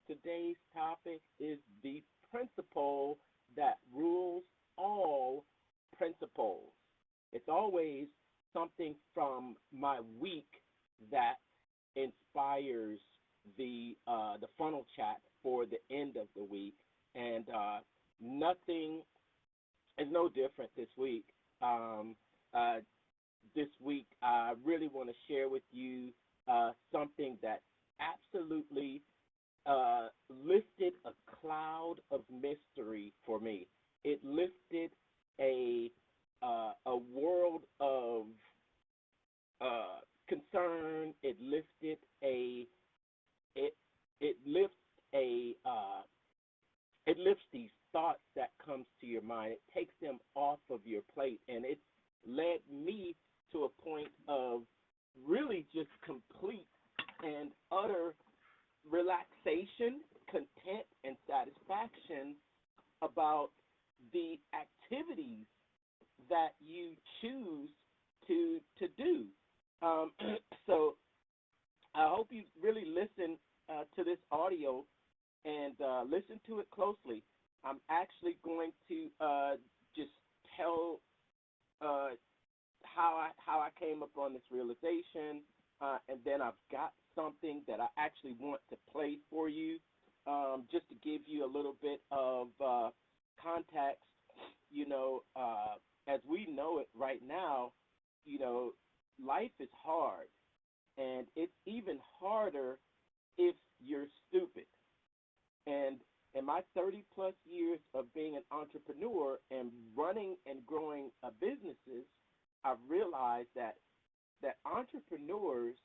Today's topic is the principle that rules all principles. It's always something from my week that inspires the funnel chat for the end of the week, and nothing is no different this week. Um, uh, this week, I really want to share with you something that absolutely lifted a cloud of mystery for me. It lifted a world of concern. It it lifts a it lifts these thoughts that comes to your mind. It takes them off of your plate, and it led me to a point of really just complete and utter relaxation, content, and satisfaction about the activities that you choose to do. Um, so I hope you really listen to this audio and listen to it closely. I'm actually going to just tell uh, how I came upon this realization, and then I've got something that I actually want to play for you, just to give you a little bit of context. As we know it right now, you know, life is hard, and it's even harder if you're stupid. And in my 30 plus years of being an entrepreneur and running and growing businesses, I've realized that entrepreneurs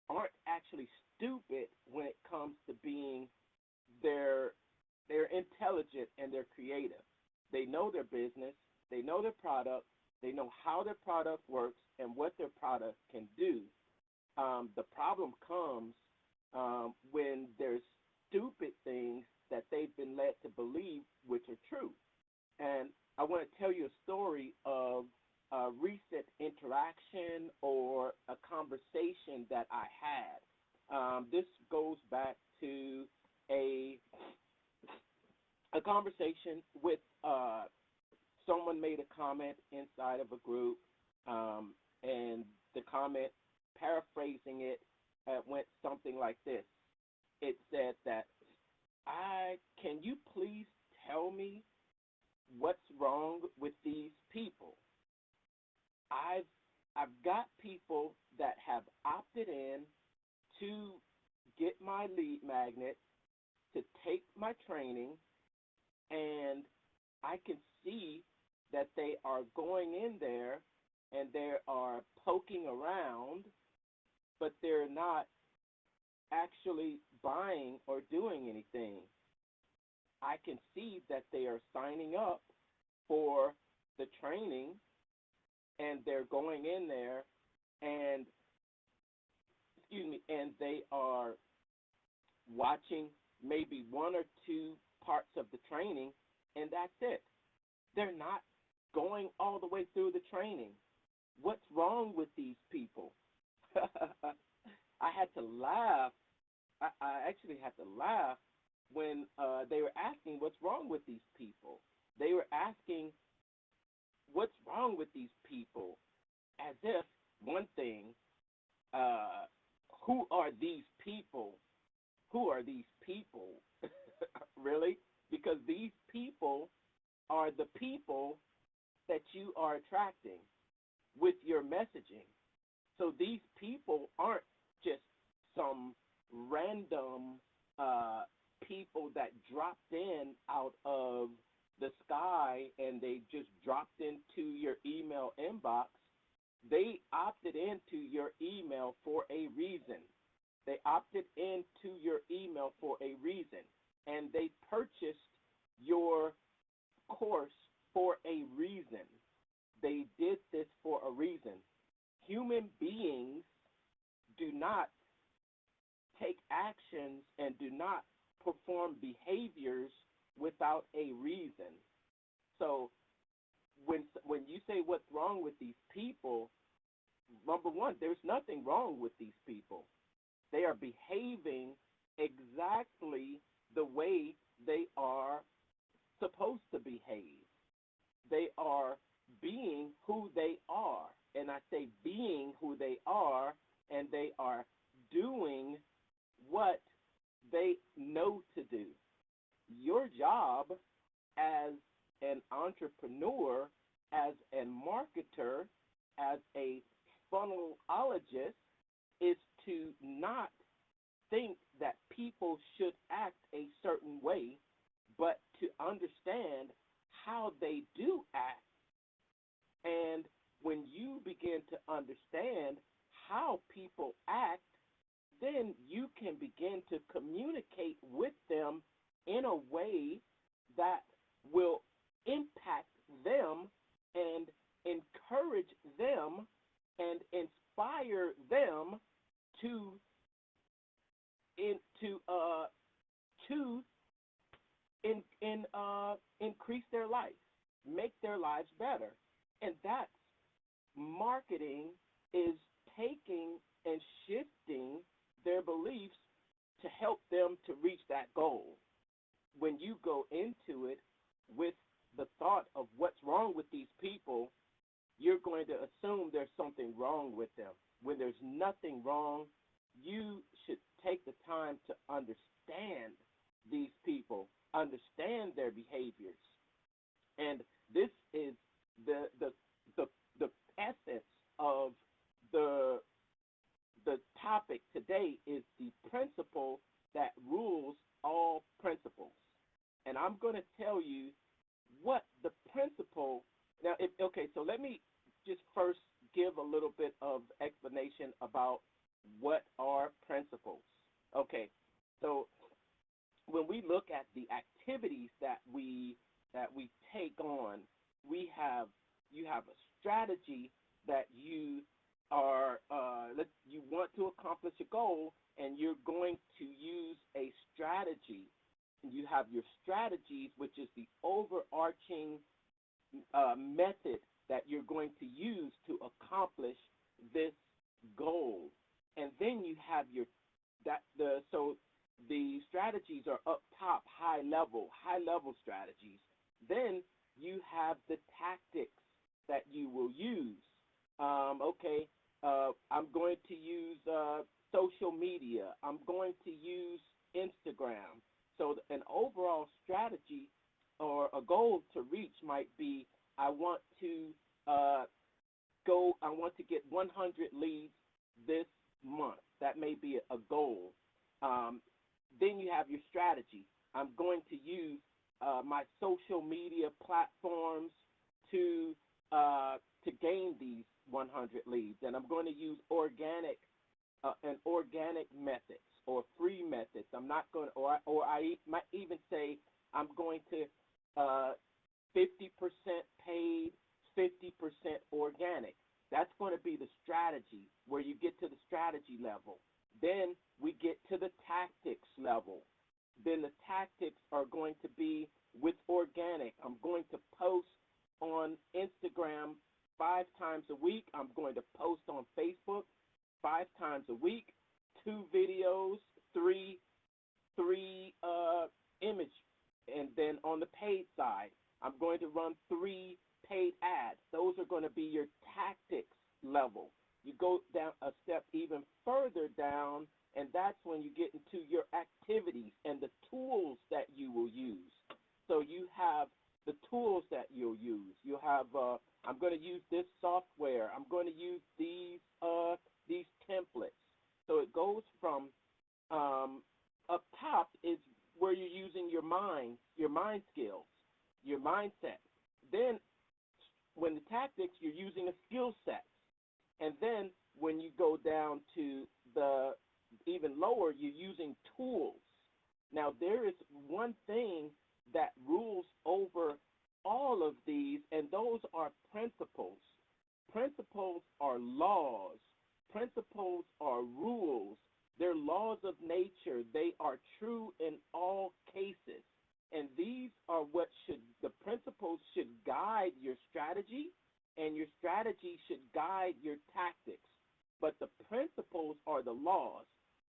aren't actually stupid when it comes to being they're they're intelligent and they're creative. They know their business, they know their product, they know how their product works and what their product can do. The problem comes when there's stupid things that they've been led to believe which are true. And I want to tell you a story of a recent interaction or a conversation that I had. This goes back to a a conversation with someone made a comment inside of a group, and the comment, paraphrasing it, went something like this. It said that I can you please tell me what's wrong with these people? I've I've got people that have opted in to get my lead magnet, to take my training, and I can see that they are going in there and they are poking around, but they're not actually buying or doing anything. I can see that they are signing up for the training and they're going in there and and they are watching maybe one or two parts of the training, and that's it. They're not going all the way through the training. What's wrong with these people? I had to laugh. I actually had to laugh when they were asking what's wrong with these people. They were asking what's wrong with these people, as if one thing, uh, who are these people? Who are these people? Really? Because these people are the people that you are attracting with your messaging. So these people aren't just some random people that dropped in out of the sky and they just dropped into your email inbox. They opted into your email for a reason. They opted into your email for a reason. And they purchased your course for a reason. They did this for a reason. Human beings do not take actions and do not perform behaviors without a reason. So when you say what's wrong with these people, number one, there's nothing wrong with these people. They are behaving exactly the way they are supposed to behave. They are being who they are. And I say being who they are, and they are doing what they know to do. Your job as an entrepreneur, as a marketer, as a funnelologist is to not think that people should act a certain way, but to understand how they do act. And when you begin to understand how people act, then you can begin to communicate with them in a way that will impact them and encourage them and inspire them to in to increase their life, make their lives better. And that's marketing is taking and shifting their beliefs to help them to reach that goal. When you go into it with the thought of what's wrong with these people, you're going to assume there's something wrong with them. When there's nothing wrong, you should take the time to understand these people, understand their behaviors. And this is the the the, the essence of the the topic today is the principle that rules all principles. And I'm going to tell you what the principle now if, okay, so let me just first give a little bit of explanation about what are principles. Okay. So when we look at the activities that we take on, we have you have a strategy that you want to accomplish a goal, and you're going to use a strategy. And you have your strategies, which is the overarching method that you're going to use to accomplish this goal. And then you have your that the so the strategies are up top, high level strategies. Then you have the tactics that you will use. Okay, I'm going to use social media. I'm going to use Instagram. So an overall strategy or a goal to reach might be I want to I want to get 100 leads this month. That may be a goal. Um, then you have your strategy. I'm going to use my social media platforms to to gain these 100 leads, and I'm going to use organic methods or free methods. I'm not going, or I might even say I'm going to 50% paid, 50% organic. That's going to be the strategy where you get to the strategy level. Then we get to the tactics level. Then the tactics are going to be with organic. I'm going to post on Instagram 5 times a week. I'm going to post on Facebook 5 times a week, 2 videos, three image, and then on the paid side, I'm going to run 3 paid ads. Those are going to be your tactics level. You go down a step even further down, and that's when you get into your activities and the tools that you will use. So you have the tools that you'll use. You have I'm going to use this software. I'm going to use these templates. So it goes from up top is where you're using your mind skills, your mindset. Then when the tactics, you're using a skill set. And then when you go down to the even lower, you're using tools. Now, there is one thing that rules over all of these, and those are principles. Principles are laws. Principles are rules. They're laws of nature. They are true in all cases. And these are the principles should guide your strategy, and your strategy should guide your tactics. But the principles are the laws.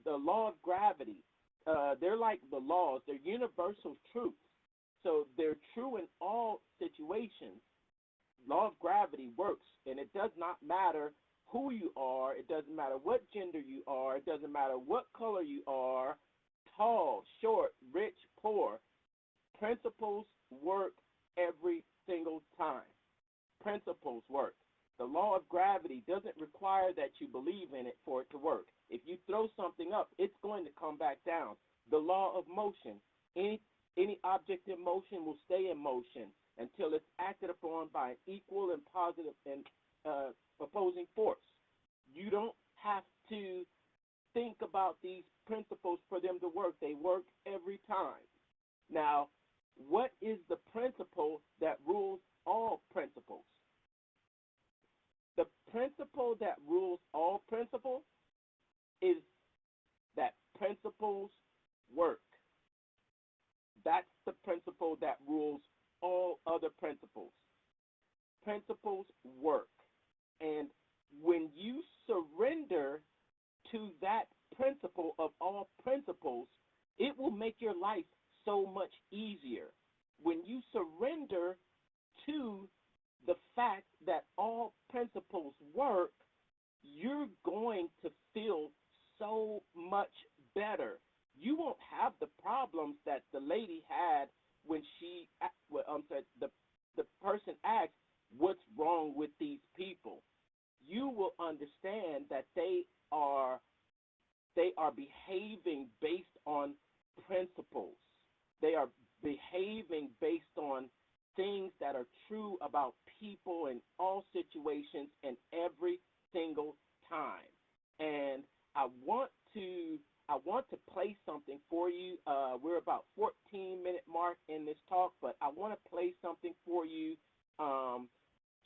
The law of gravity. they're like the laws. They're universal truths. So they're true in all situations. Law of gravity works, and it does not matter who you are. It doesn't matter what gender you are. It doesn't matter what color you are, tall, short, rich, poor. Principles work every single time. Principles work. The law of gravity doesn't require that you believe in it for it to work. If you throw something up, it's going to come back down. The law of motion, any any object in motion will stay in motion until it's acted upon by an equal and positive and opposing force. You don't have to think about these principles for them to work. They work every time. Now, what is the principle that rules all principles? The principle that rules all principles is that principles work. That's the principle that rules all other principles. Principles work. And when you surrender to that principle of all principles, it will make your life so much easier. When you surrender to the fact that all principles work, you're going to feel so much better. You won't have the problems that the lady had when she, the person asked, what's wrong with these people? You will understand that they are behaving based on principles. They are behaving based on things that are true about people in all situations and every single time. And I want to play something for you. We're about 14-minute mark in this talk, but I want to play something for you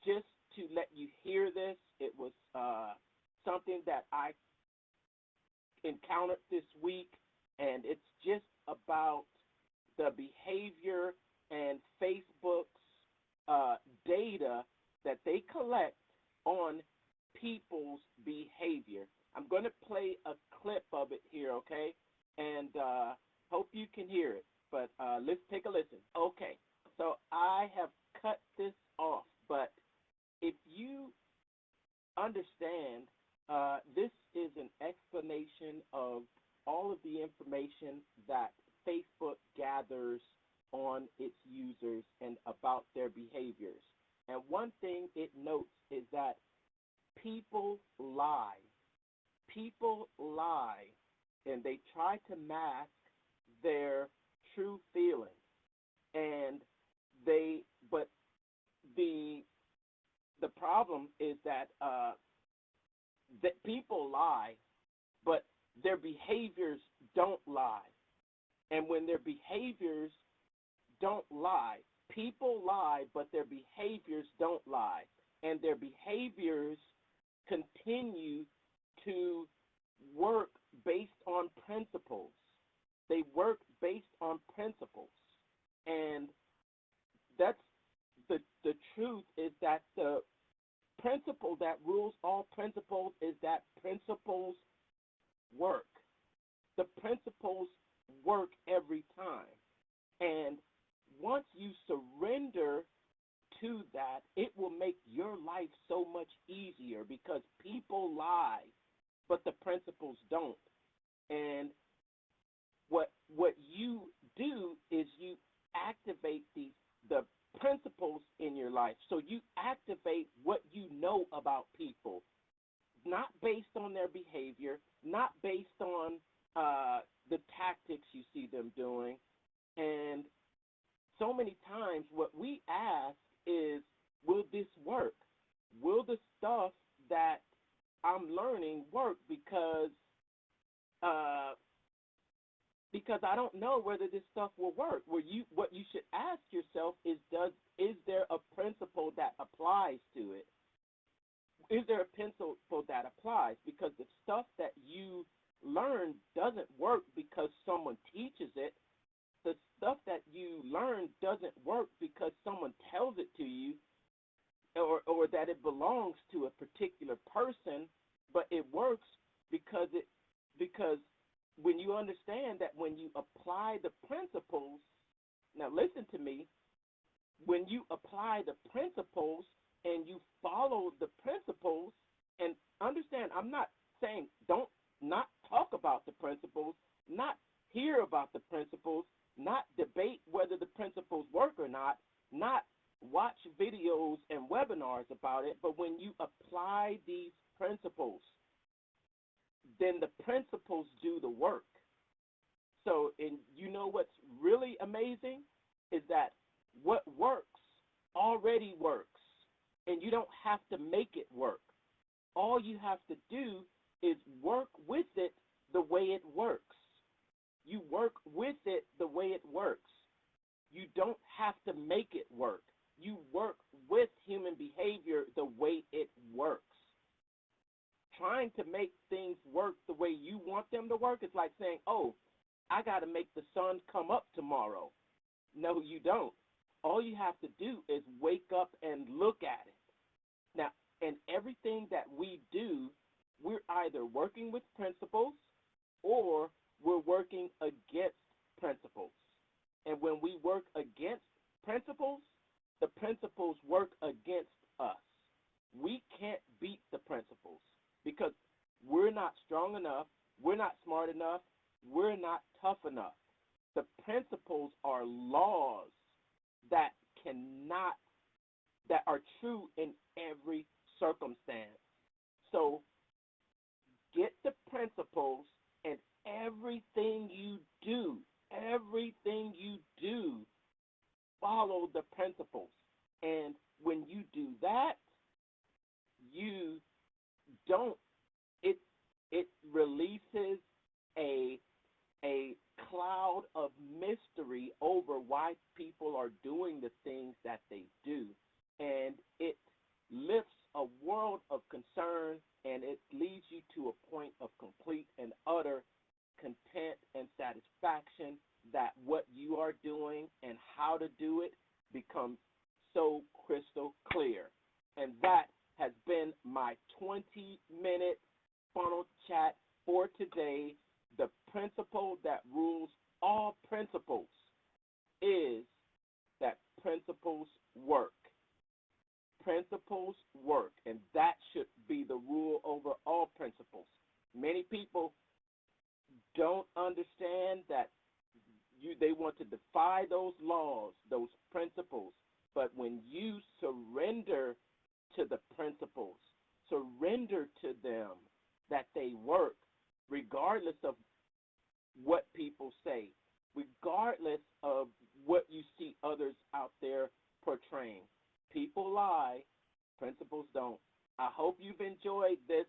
just to let you hear this. It was something that I encountered this week, and it's just about the behavior and Facebook's data that they collect on people's behavior. I'm going to play a clip of it here, okay? And hope you can hear it, but let's take a listen. Okay, so I have cut this off, but if you understand, this is an explanation of all of the information that Facebook gathers on its users and about their behaviors. And one thing it notes is that people lie. People lie, and they try to mask their true feelings. And but the problem is that that people lie, but their behaviors don't lie. And when their behaviors don't lie, people lie, but their behaviors don't lie. And their behaviors continue to work based on principles. They work based on principles. And that's the truth, is that the principle that rules all principles is that principles work. The principles work every time. And once you surrender to that, it will make your life so much easier, because people lie, but the principles don't. And what you do is you activate the principles in your life. So you activate what you know about people, not based on their behavior, not based on the tactics you see them doing. And so many times what we ask is, will this work? Will the stuff that I'm learning work? Because I don't know whether this stuff will work. What you should ask yourself is there a principle that applies to it? Is there a principle that applies? Because the stuff that you learn doesn't work because someone teaches it. The stuff that you learn doesn't work because someone tells it to you, or that it belongs to a particular person, but it works because when you understand that when you apply the principles, now listen to me, when you apply the principles and you follow the principles, and understand, I'm not saying don't not talk about the principles, not hear about the principles, not debate whether the principles work or not watch videos and webinars about it, but when you apply these principles, then the principles do the work. So, and you know what's really amazing is that what works already works, and you don't have to make it work. All you have to do is work with it the way it works. You work with it the way it works. You don't have to make it work. You work with human behavior the way it works. Trying to make things work the way you want them to work is like saying, oh, I got to make the sun come up tomorrow. No, you don't. All you have to do is wake up and look at it. Now, and everything that we do, we're either working with principles or we're working against principles. And when we work against principles, the principles work against us. We can't beat the principles because we're not strong enough, we're not smart enough, we're not tough enough. The principles are laws that are true in every circumstance. So get the principles, and everything you do, follow the principles. And when you do that, you don't, it releases a cloud of mystery over why people are doing the things that they do. And it lifts a world of concern, and it leads you to a point of complete and utter content and satisfaction that what you are doing and how to do it becomes so crystal clear. And that has been my 20-minute funnel chat for today. The principle that rules all principles is that principles work. Principles work, and that should be the rule over all principles. Many people don't understand that they want to defy those laws, those principles, but when you surrender to the principles, surrender to them, that they work, regardless of what people say, regardless of what you see others out there portraying. People lie, principles don't. I hope you've enjoyed this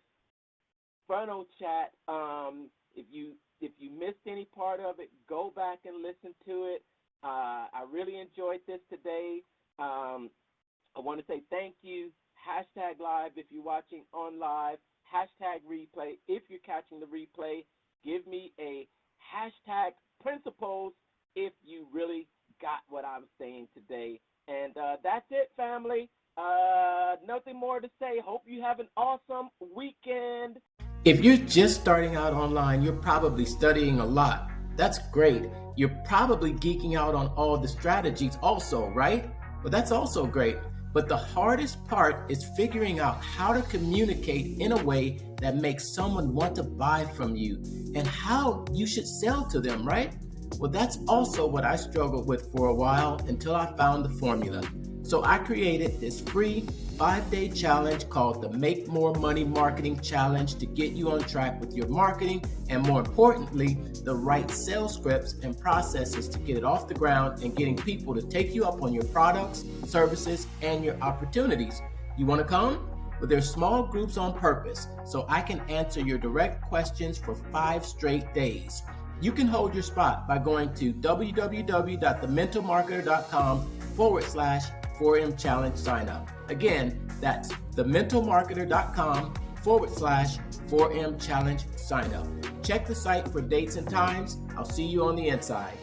funnel chat. If you missed any part of it, go back and listen to it. I really enjoyed this today. I want to say thank you. Hashtag live if you're watching on live. Hashtag replay if you're catching the replay. Give me a hashtag principles if you really got what I'm saying today. And that's it, family. Nothing more to say. Hope you have an awesome weekend. If you're just starting out online, you're probably studying a lot. That's great. You're probably geeking out on all the strategies also, right? Well, that's also great. But the hardest part is figuring out how to communicate in a way that makes someone want to buy from you and how you should sell to them, right? Well, that's also what I struggled with for a while until I found the formula. So I created this free 5-day challenge called the Make More Money Marketing Challenge to get you on track with your marketing and, more importantly, the right sales scripts and processes to get it off the ground and getting people to take you up on your products, services, and your opportunities. You want to come? Well, there's small groups on purpose so I can answer your direct questions for 5 straight days. You can hold your spot by going to www.thementalmarketer.com/4M Challenge sign up. Again, that's thementalmarketer.com/4M Challenge sign up. Check the site for dates and times. I'll see you on the inside.